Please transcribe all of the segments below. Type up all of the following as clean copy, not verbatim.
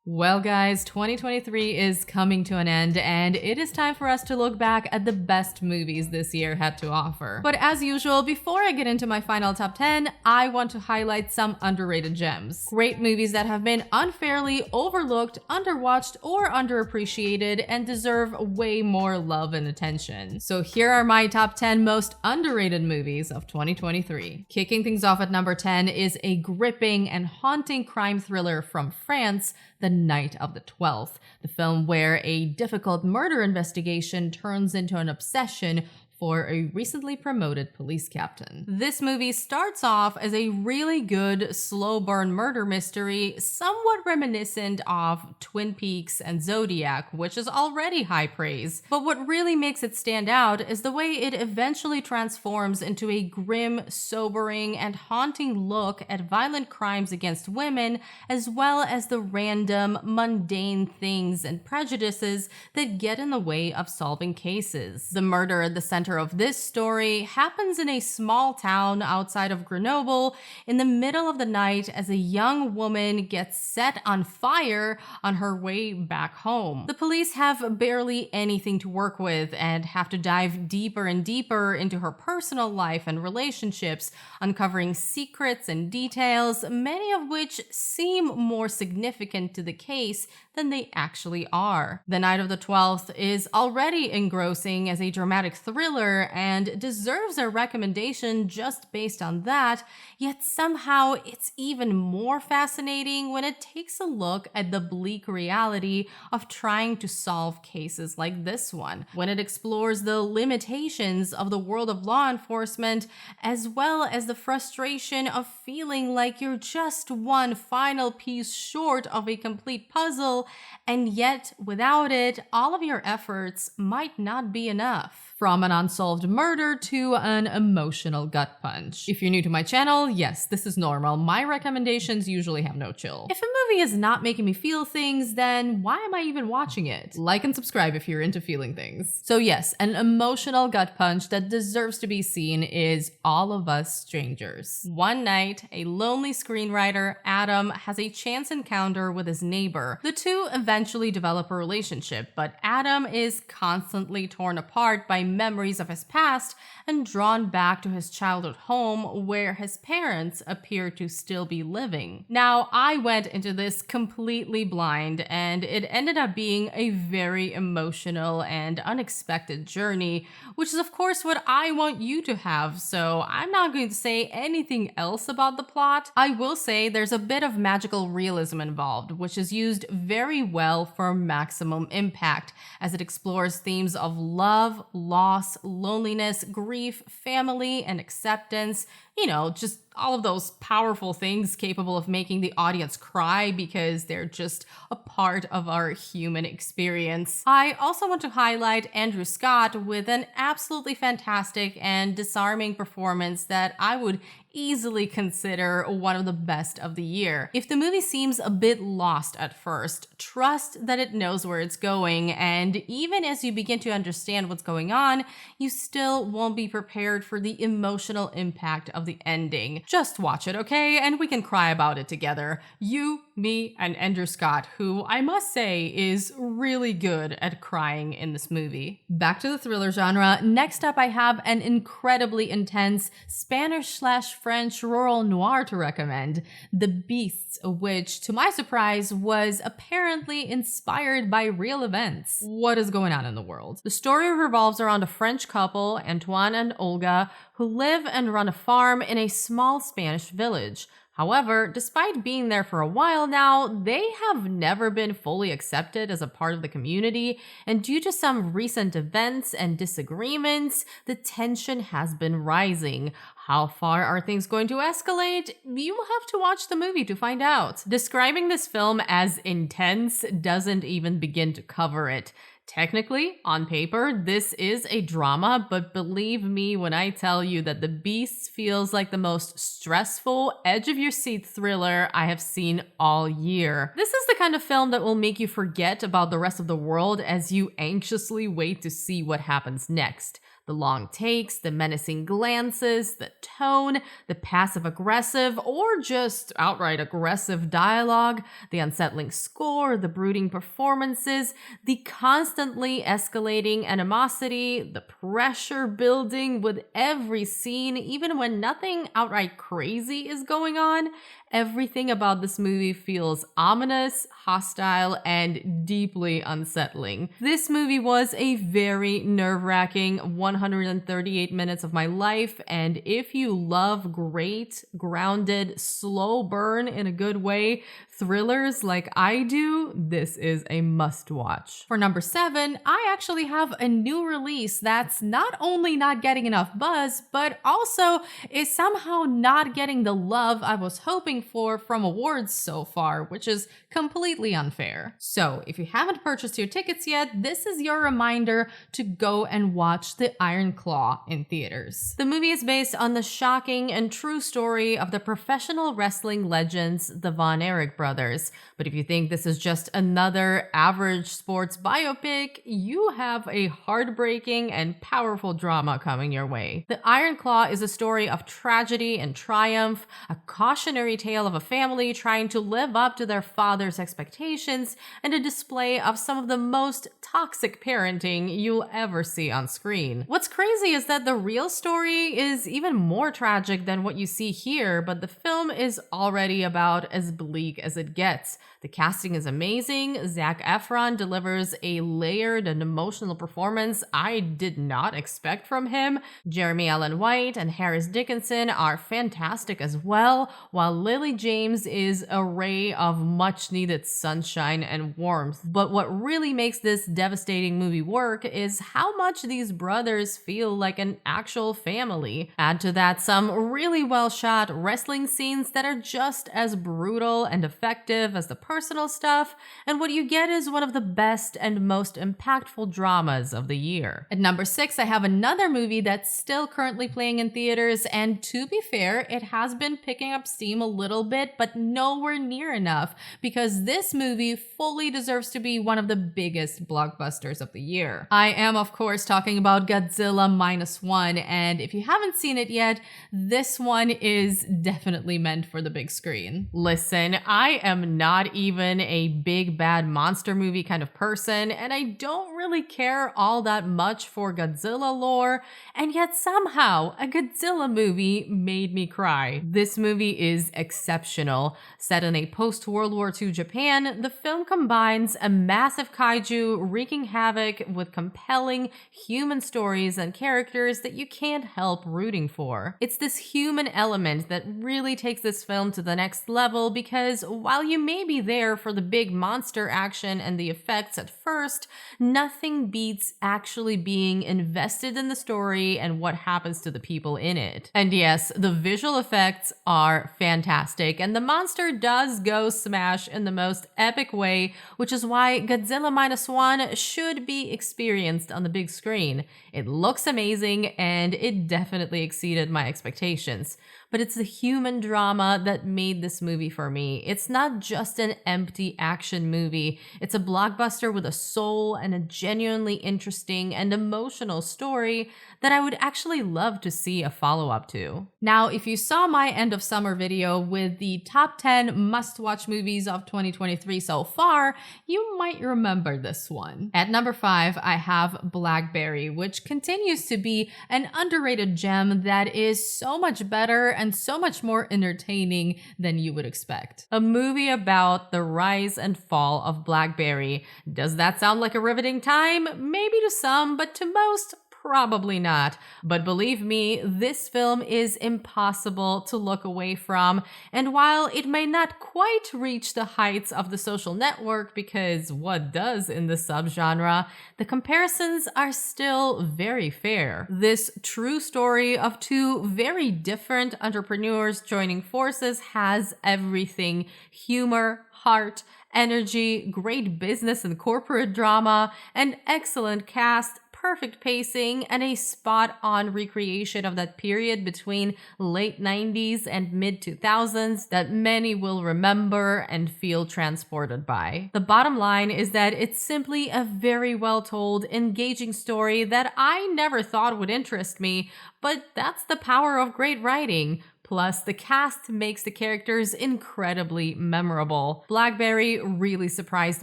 Well, guys, 2023 is coming to an end, and it is time for us to look back at the best movies this year had to offer. But as usual, before I get into my final top 10, I want to highlight some underrated gems. Great movies that have been unfairly overlooked, underwatched, or underappreciated and deserve way more love and attention. So here are my top 10 most underrated movies of 2023. Kicking things off at number 10 is a gripping and haunting crime thriller from France, The Night of the 12th, the film where a difficult murder investigation turns into an obsession for a recently promoted police captain. This movie starts off as a really good slow burn murder mystery, somewhat reminiscent of Twin Peaks and Zodiac, which is already high praise. But what really makes it stand out is the way it eventually transforms into a grim, sobering, and haunting look at violent crimes against women, as well as the random, mundane things and prejudices that get in the way of solving cases. The murder at the center of this story happens in a small town outside of Grenoble in the middle of the night as a young woman gets set on fire on her way back home. The police have barely anything to work with and have to dive deeper and deeper into her personal life and relationships, uncovering secrets and details, many of which seem more significant to the case than they actually are. The Night of the 12th is already engrossing as a dramatic thriller and deserves a recommendation just based on that, yet somehow it's even more fascinating when it takes a look at the bleak reality of trying to solve cases like this one, when it explores the limitations of the world of law enforcement, as well as the frustration of feeling like you're just one final piece short of a complete puzzle, and yet without it, all of your efforts might not be enough. From an unsolved murder to an emotional gut punch. If you're new to my channel, yes, this is normal. My recommendations usually have no chill. If a movie is not making me feel things, then why am I even watching it? Like and subscribe if you're into feeling things. So yes, an emotional gut punch that deserves to be seen is All of Us Strangers. One night, a lonely screenwriter, Adam, has a chance encounter with his neighbor. The two eventually develop a relationship, but Adam is constantly torn apart by memories of his past and drawn back to his childhood home where his parents appear to still be living. Now, I went into this completely blind, and it ended up being a very emotional and unexpected journey, which is of course what I want you to have, so I'm not going to say anything else about the plot. I will say there's a bit of magical realism involved, which is used very well for maximum impact as it explores themes of love, loss, loneliness, grief, family, and acceptance. You know, just all of those powerful things capable of making the audience cry because they're just a part of our human experience. I also want to highlight Andrew Scott with an absolutely fantastic and disarming performance that I would easily consider one of the best of the year. If the movie seems a bit lost at first, trust that it knows where it's going, and even as you begin to understand what's going on, you still won't be prepared for the emotional impact of the ending. Just watch it, okay? And we can cry about it together. You, me, and Andrew Scott, who I must say is really good at crying in this movie. Back to the thriller genre. Next up, I have an incredibly intense Spanish/French rural noir to recommend, The Beasts, which, to my surprise, was apparently inspired by real events. What is going on in the world? The story revolves around a French couple, Antoine and Olga, who live and run a farm in a small Spanish village. However, despite being there for a while now, they have never been fully accepted as a part of the community, and due to some recent events and disagreements, the tension has been rising. How far are things going to escalate? You will have to watch the movie to find out. Describing this film as intense doesn't even begin to cover it. Technically, on paper, this is a drama, but believe me when I tell you that The Beast feels like the most stressful, edge-of-your-seat thriller I have seen all year. This is the kind of film that will make you forget about the rest of the world as you anxiously wait to see what happens next. The long takes, the menacing glances, the tone, the passive-aggressive or just outright aggressive dialogue, the unsettling score, the brooding performances, the constantly escalating animosity, the pressure building with every scene, even when nothing outright crazy is going on. Everything about this movie feels ominous, hostile, and deeply unsettling. This movie was a very nerve-wracking 138 minutes of my life, and if you love great, grounded, slow burn in a good way, thrillers like I do, this is a must-watch. For number 7, I actually have a new release that's not only not getting enough buzz, but also is somehow not getting the love I was hoping for from awards so far, which is completely unfair. So if you haven't purchased your tickets yet, this is your reminder to go and watch The Iron Claw in theaters. The movie is based on the shocking and true story of the professional wrestling legends, the Von Erich brothers. But if you think this is just another average sports biopic, you have a heartbreaking and powerful drama coming your way. The Iron Claw is a story of tragedy and triumph, a cautionary tale of a family trying to live up to their father's expectations, and a display of some of the most toxic parenting you'll ever see on screen. What's crazy is that the real story is even more tragic than what you see here, but the film is already about as bleak as it gets. The casting is amazing. Zac Efron delivers a layered and emotional performance I did not expect from him. Jeremy Allen White and Harris Dickinson are fantastic as well, while Lily James is a ray of much-needed sunshine and warmth. But what really makes this devastating movie work is how much these brothers feel like an actual family. Add to that some really well-shot wrestling scenes that are just as brutal and effective as the personal stuff, and what you get is one of the best and most impactful dramas of the year. At number 6, I have another movie that's still currently playing in theaters, and to be fair, it has been picking up steam a little bit, but nowhere near enough, because this movie fully deserves to be one of the biggest blockbusters of the year. I am, of course, talking about Godzilla Minus One, and if you haven't seen it yet, this one is definitely meant for the big screen. Listen, I am not even a big bad monster movie kind of person, and I don't really care all that much for Godzilla lore, and yet somehow a Godzilla movie made me cry. This movie is exceptional. Set in a post-World War II Japan, the film combines a massive kaiju wreaking havoc with compelling human stories and characters that you can't help rooting for. It's this human element that really takes this film to the next level, because while you may be there for the big monster action and the effects at first, nothing beats actually being invested in the story and what happens to the people in it. And yes, the visual effects are fantastic, and the monster does go smash in the most epic way, which is why Godzilla Minus One should be experienced on the big screen. It looks amazing, and it definitely exceeded my expectations. But it's the human drama that made this movie for me. It's not just an empty action movie. It's a blockbuster with a soul and a genuinely interesting and emotional story that I would actually love to see a follow-up to. Now, if you saw my end of summer video with the top 10 must-watch movies of 2023 so far, you might remember this one. At number 5, I have Blackberry, which continues to be an underrated gem that is so much better and so much more entertaining than you would expect. A movie about the rise and fall of Blackberry. Does that sound like a riveting time? Maybe to some, but to most, probably not. But believe me, this film is impossible to look away from, and while it may not quite reach the heights of The Social Network, because what does in the subgenre, the comparisons are still very fair. This true story of two very different entrepreneurs joining forces has everything: humor, heart, energy, great business and corporate drama, an excellent cast, perfect pacing and a spot-on recreation of that period between late 90s and mid 2000s that many will remember and feel transported by. The bottom line is that it's simply a very well told, engaging story that I never thought would interest me, but that's the power of great writing. Plus, the cast makes the characters incredibly memorable. Blackberry really surprised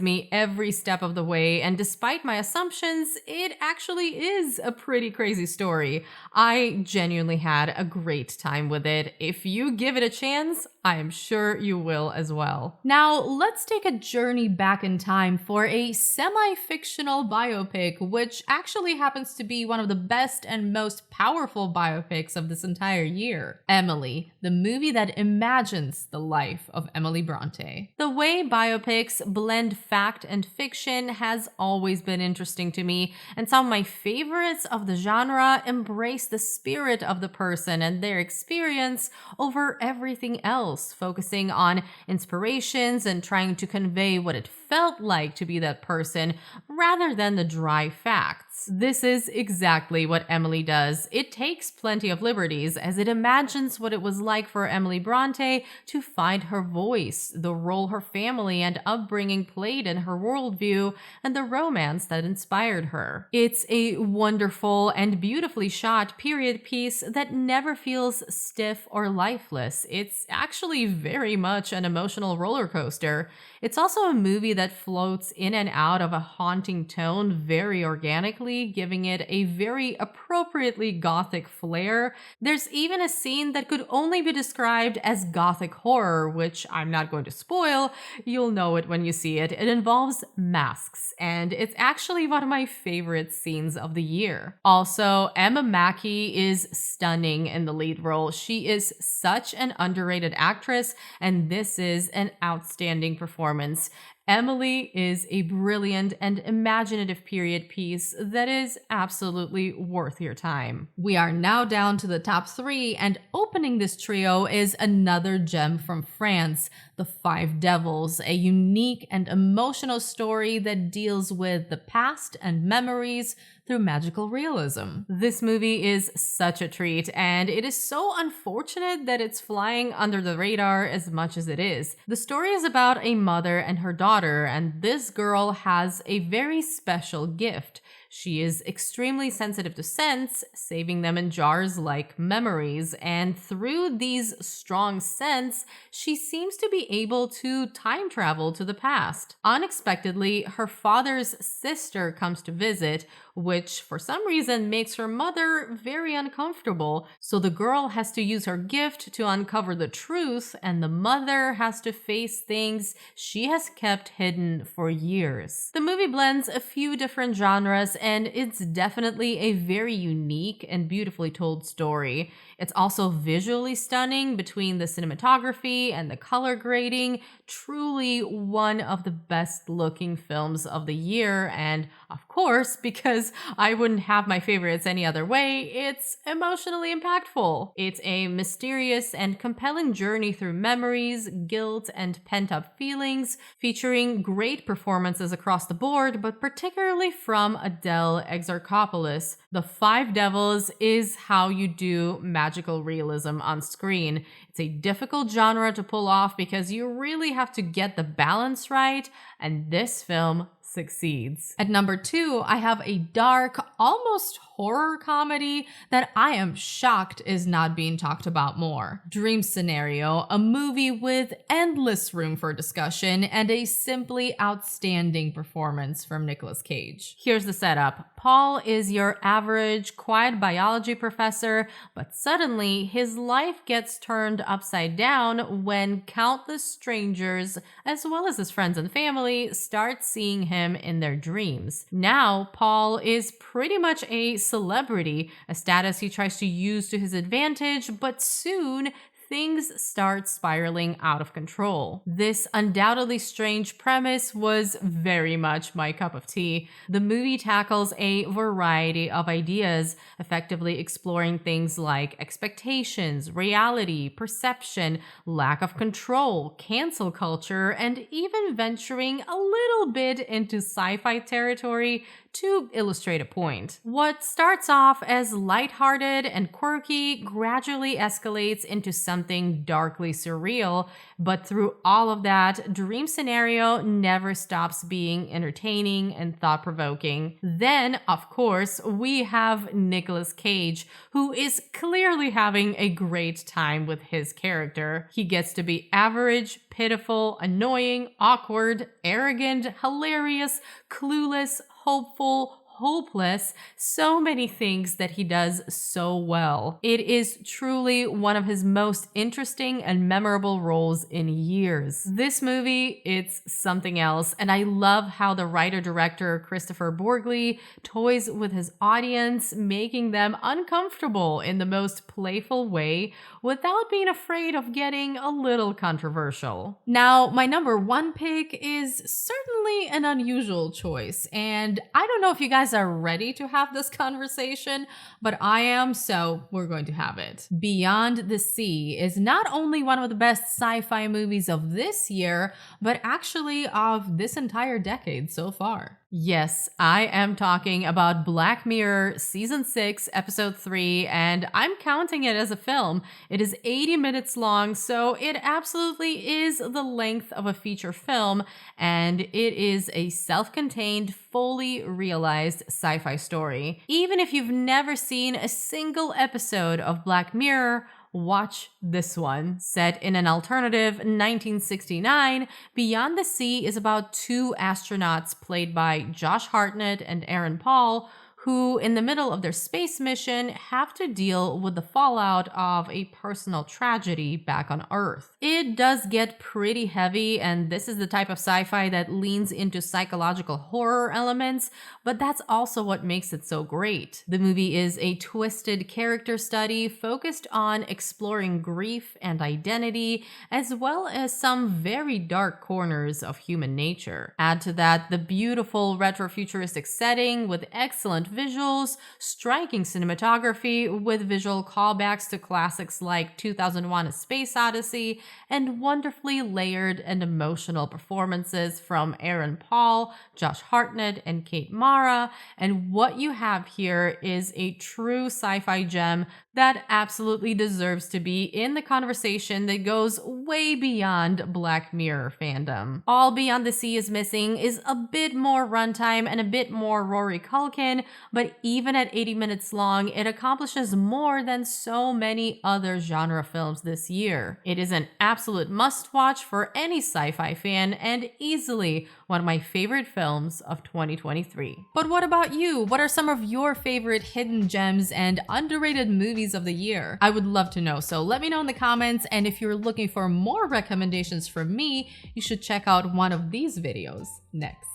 me every step of the way, and despite my assumptions, it actually is a pretty crazy story. I genuinely had a great time with it. If you give it a chance, I am sure you will as well. Now, let's take a journey back in time for a semi-fictional biopic, which actually happens to be one of the best and most powerful biopics of this entire year. Emily, the movie that imagines the life of Emily Bronte. The way biopics blend fact and fiction has always been interesting to me, and some of my favorites of the genre embrace the spirit of the person and their experience over everything else, focusing on inspirations and trying to convey what it felt like to be that person rather than the dry facts. This is exactly what Emily does. It takes plenty of liberties as it imagines what it was like for Emily Bronte to find her voice, the role her family and upbringing played in her worldview, and the romance that inspired her. It's a wonderful and beautifully shot period piece that never feels stiff or lifeless. It's actually very much an emotional roller coaster. It's also a movie that floats in and out of a haunting tone very organically, giving it a very appropriately gothic flair. There's even a scene that could only be described as gothic horror, which I'm not going to spoil. You'll know it when you see it. It involves masks, and it's actually one of my favorite scenes of the year. Also, Emma Mackey is stunning in the lead role. She is such an underrated actress, and this is an outstanding performance. Emily is a brilliant and imaginative period piece that is absolutely worth your time. We are now down to the top 3, and opening this trio is another gem from France, The Five Devils, a unique and emotional story that deals with the past and memories through magical realism. This movie is such a treat, and it is so unfortunate that it's flying under the radar as much as it is. The story is about a mother and her daughter, and this girl has a very special gift. She is extremely sensitive to scents, saving them in jars like memories, and through these strong scents, she seems to be able to time travel to the past. Unexpectedly, her father's sister comes to visit, which for some reason makes her mother very uncomfortable, so the girl has to use her gift to uncover the truth, and the mother has to face things she has kept hidden for years. The movie blends a few different genres, and it's definitely a very unique and beautifully told story. It's also visually stunning between the cinematography and the color grading, truly one of the best looking films of the year, and of course, because I wouldn't have my favorites any other way, it's emotionally impactful. It's a mysterious and compelling journey through memories, guilt, and pent-up feelings, featuring great performances across the board, but particularly from Adele Exarchopoulos. The Five Devils is how you do magical realism on screen. It's a difficult genre to pull off because you really have to get the balance right, and this film succeeds. At number 2, I have a dark, almost horror comedy that I am shocked is not being talked about more. Dream Scenario, a movie with endless room for discussion and a simply outstanding performance from Nicolas Cage. Here's the setup. Paul is your average, quiet biology professor, but suddenly his life gets turned upside down when countless strangers, as well as his friends and family, start seeing him in their dreams. Now, Paul is pretty much a celebrity, a status he tries to use to his advantage, but soon things start spiraling out of control. This undoubtedly strange premise was very much my cup of tea. The movie tackles a variety of ideas, effectively exploring things like expectations, reality, perception, lack of control, cancel culture, and even venturing a little bit into sci-fi territory to illustrate a point. What starts off as lighthearted and quirky gradually escalates into something darkly surreal, but through all of that, Dream Scenario never stops being entertaining and thought-provoking. Then, of course, we have Nicolas Cage, who is clearly having a great time with his character. He gets to be average, pitiful, annoying, awkward, arrogant, hilarious, clueless, hopeful, hopeless, so many things that he does so well. It is truly one of his most interesting and memorable roles in years. This movie, it's something else, and I love how the writer-director Christopher Borgli toys with his audience, making them uncomfortable in the most playful way without being afraid of getting a little controversial. Now, my number one pick is certainly an unusual choice, and I don't know if you guys are ready to have this conversation, but I am, so we're going to have it. Beyond the Sea is not only one of the best sci-fi movies of this year, but actually of this entire decade so far. Yes, I am talking about Black Mirror Season 6, Episode 3, and I'm counting it as a film. It is 80 minutes long, so it absolutely is the length of a feature film, and it is a self-contained, fully realized sci-fi story. Even if you've never seen a single episode of Black Mirror, watch this one. Set in an alternative 1969, Beyond the Sea is about two astronauts played by Josh Hartnett and Aaron Paul, who, in the middle of their space mission, have to deal with the fallout of a personal tragedy back on Earth. It does get pretty heavy, and this is the type of sci-fi that leans into psychological horror elements, but that's also what makes it so great. The movie is a twisted character study focused on exploring grief and identity, as well as some very dark corners of human nature. Add to that the beautiful retrofuturistic setting with excellent visuals, striking cinematography with visual callbacks to classics like 2001: A Space Odyssey, and wonderfully layered and emotional performances from Aaron Paul, Josh Hartnett, and Kate Mara. And what you have here is a true sci-fi gem that absolutely deserves to be in the conversation that goes way beyond Black Mirror fandom. All Beyond the Sea is missing is a bit more runtime and a bit more Rory Culkin, but even at 80 minutes long, it accomplishes more than so many other genre films this year. It is an absolute must-watch for any sci-fi fan and easily one of my favorite films of 2023. But what about you? What are some of your favorite hidden gems and underrated movies of the year? I would love to know, so let me know in the comments, and if you're looking for more recommendations from me, you should check out one of these videos next.